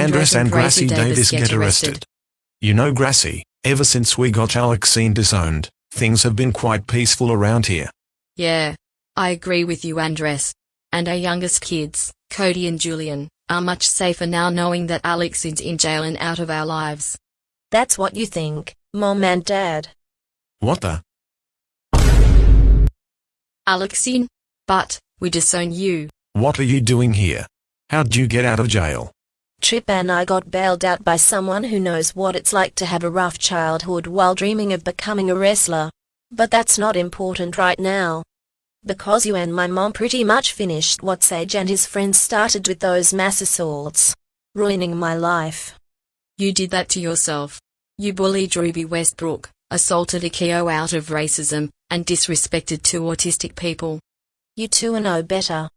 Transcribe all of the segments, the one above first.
Andres and Gracey Davis get arrested. You know Gracey, ever since we got Alexine disowned, things have been quite peaceful around here. Yeah, I agree with you, Andres. And our youngest kids, Cody and Julian, are much safer now knowing that Alexine's in jail and out of our lives. That's what you think, Mom and Dad. What the? Alexine? But we disown you. What are you doing here? How'd you get out of jail? Trip and I got bailed out by someone who knows what it's like to have a rough childhood while dreaming of becoming a wrestler. But that's not important right now. Because you and my mom pretty much finished what Sage and his friends started with those mass assaults, ruining my life. You did that to yourself. You bullied Ruby Westbrook, assaulted Akio out of racism, and disrespected two autistic people. You two know better.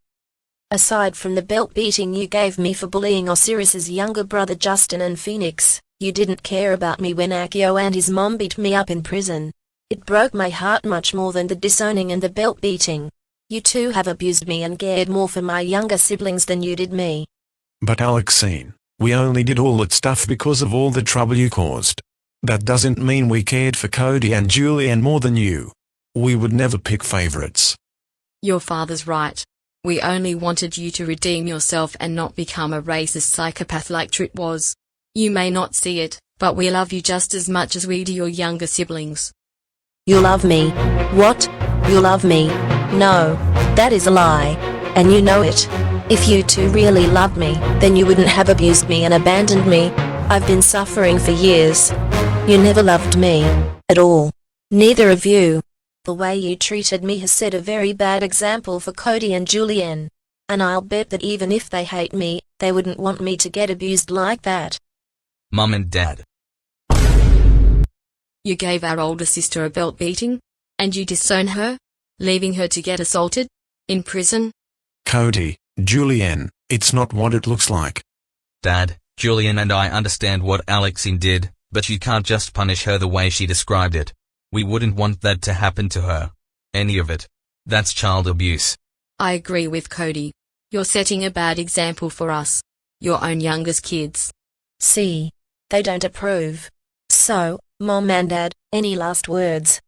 Aside from the belt beating you gave me for bullying Osiris's younger brother Justin and Phoenix, you didn't care about me when Akio and his mom beat me up in prison. It broke my heart much more than the disowning and the belt beating. You two have abused me and cared more for my younger siblings than you did me. But Alexine, we only did all that stuff because of all the trouble you caused. That doesn't mean we cared for Cody and Julian more than you. We would never pick favorites. Your father's right. We only wanted you to redeem yourself and not become a racist psychopath like Trip was. You may not see it, but we love you just as much as we do your younger siblings. You love me. What? You love me? No, that is a lie. And you know it. If you two really loved me, then you wouldn't have abused me and abandoned me. I've been suffering for years. You never loved me. At all. Neither of you. The way you treated me has set a very bad example for Cody and Julian. And I'll bet that even if they hate me, they wouldn't want me to get abused like that. Mom and Dad. You gave our older sister a belt beating? And you disown her? Leaving her to get assaulted? In prison? Cody, Julian, it's not what it looks like. Dad, Julian and I understand what Alexine did, but you can't just punish her the way she described it. We wouldn't want that to happen to her. Any of it. That's child abuse. I agree with Cody. You're setting a bad example for us. Your own youngest kids. See? They don't approve. So, Mom and Dad, any last words?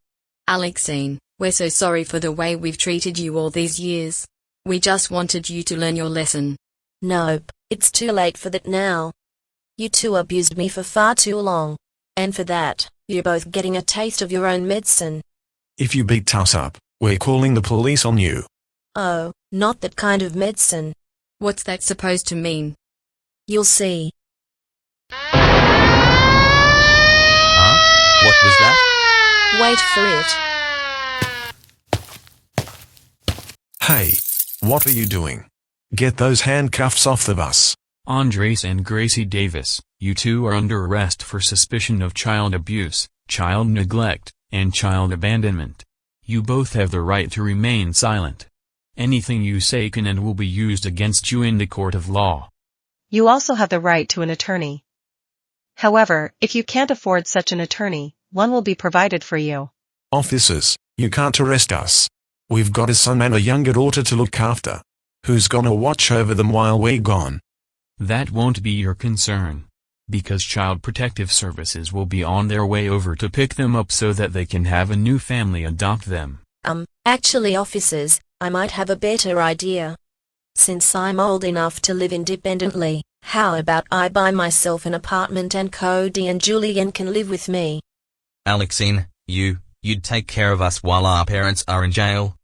Alexine, we're so sorry for the way we've treated you all these years. We just wanted you to learn your lesson. Nope, it's too late for that now. You two abused me for far too long. And for that, you're both getting a taste of your own medicine. If you beat us up, we're calling the police on you. Oh, not that kind of medicine. What's that supposed to mean? You'll see. Huh? What was Wait for it. Hey, what are you doing? Get those handcuffs off the bus. Andres and Gracey Davis, you two are under arrest for suspicion of child abuse, child neglect, and child abandonment. You both have the right to remain silent. Anything you say can and will be used against you in the court of law. You also have the right to an attorney. However, if you can't afford such an attorney, one will be provided for you. Officers, you can't arrest us. We've got a son and a younger daughter to look after. Who's gonna watch over them while we're gone? That won't be your concern. Because Child Protective Services will be on their way over to pick them up so that they can have a new family adopt them. Actually officers, I might have a better idea. Since I'm old enough to live independently, how about I buy myself an apartment and Cody and Julian can live with me? Alexine, you'd take care of us while our parents are in jail?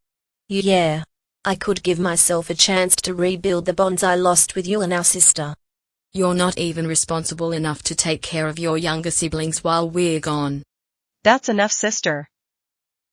Yeah. I could give myself a chance to rebuild the bonds I lost with you and our sister. You're not even responsible enough to take care of your younger siblings while we're gone. That's enough, sister.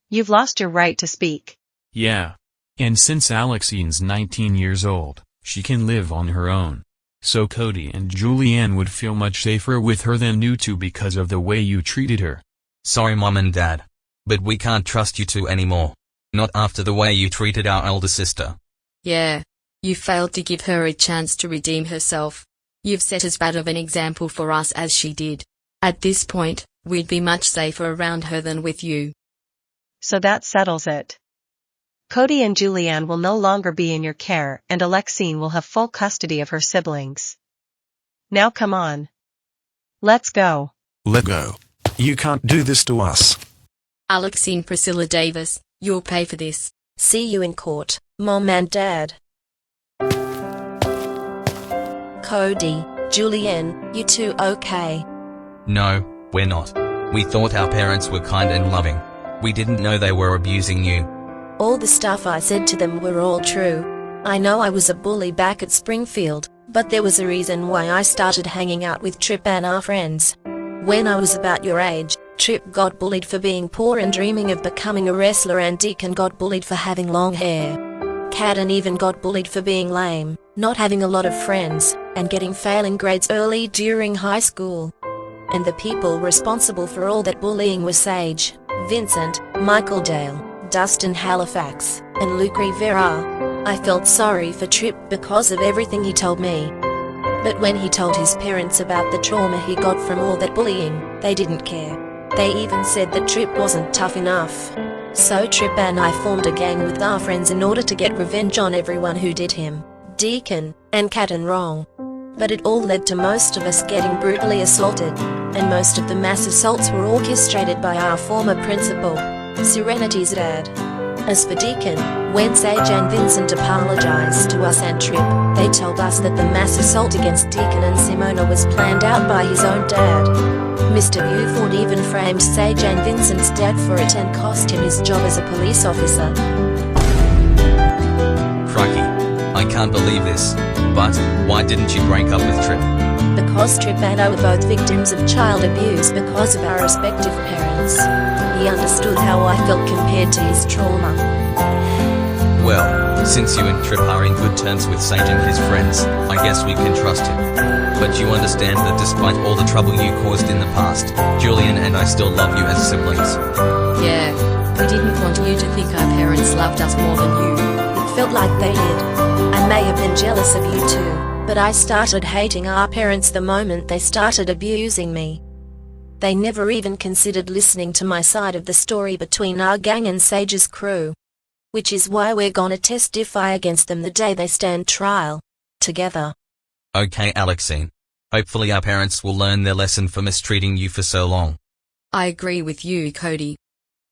You've lost your right to speak. Yeah. And since Alexine's 19 years old, she can live on her own. So Cody and Julianne would feel much safer with her than you two because of the way you treated her. Sorry Mom and Dad. But we can't trust you two anymore. Not after the way you treated our elder sister. Yeah. You failed to give her a chance to redeem herself. You've set as bad of an example for us as she did. At this point, we'd be much safer around her than with you. So that settles it. Cody and Julianne will no longer be in your care and Alexine will have full custody of her siblings. Now come on. Let's go. Let go. You can't do this to us. Alexine Priscilla Davis, you'll pay for this. See you in court, Mom and Dad. Cody, Julianne, you two okay? No, we're not. We thought our parents were kind and loving. We didn't know they were abusing you. All the stuff I said to them were all true. I know I was a bully back at Springfield, but there was a reason why I started hanging out with Trip and our friends. When I was about your age, Trip got bullied for being poor and dreaming of becoming a wrestler, and Deacon got bullied for having long hair. Cadden even got bullied for being lame, not having a lot of friends, and getting failing grades early during high school. And the people responsible for all that bullying were Sage, Vincent, Michael Dale, Dustin Halifax, and Luke Rivera. I felt sorry for Trip because of everything he told me. But when he told his parents about the trauma he got from all that bullying, they didn't care. They even said that Trip wasn't tough enough. So Trip and I formed a gang with our friends in order to get revenge on everyone who did him, Deacon, and Cadden wrong. But it all led to most of us getting brutally assaulted, and most of the mass assaults were orchestrated by our former principal, Serenity's dad. As for Deacon, when Sage and Vincent apologized to us and Trip, they told us that the mass assault against Deacon and Simona was planned out by his own dad. Mr. Buford even framed Sage and Vincent's dad for it and cost him his job as a police officer. Crikey. I can't believe this. But, why didn't you break up with Trip? Because Trip and I were both victims of child abuse because of our respective parents. He understood how I felt compared to his trauma. Well, since you and Trip are in good terms with Sage and his friends, I guess we can trust him. But you understand that despite all the trouble you caused in the past, Julian and I still love you as siblings. Yeah, we didn't want you to think our parents loved us more than you. It felt like they did. I may have been jealous of you too, but I started hating our parents the moment they started abusing me. They never even considered listening to my side of the story between our gang and Sage's crew. Which is why we're gonna testify against them the day they stand trial. Together. Okay, Alexine. Hopefully our parents will learn their lesson for mistreating you for so long. I agree with you, Cody.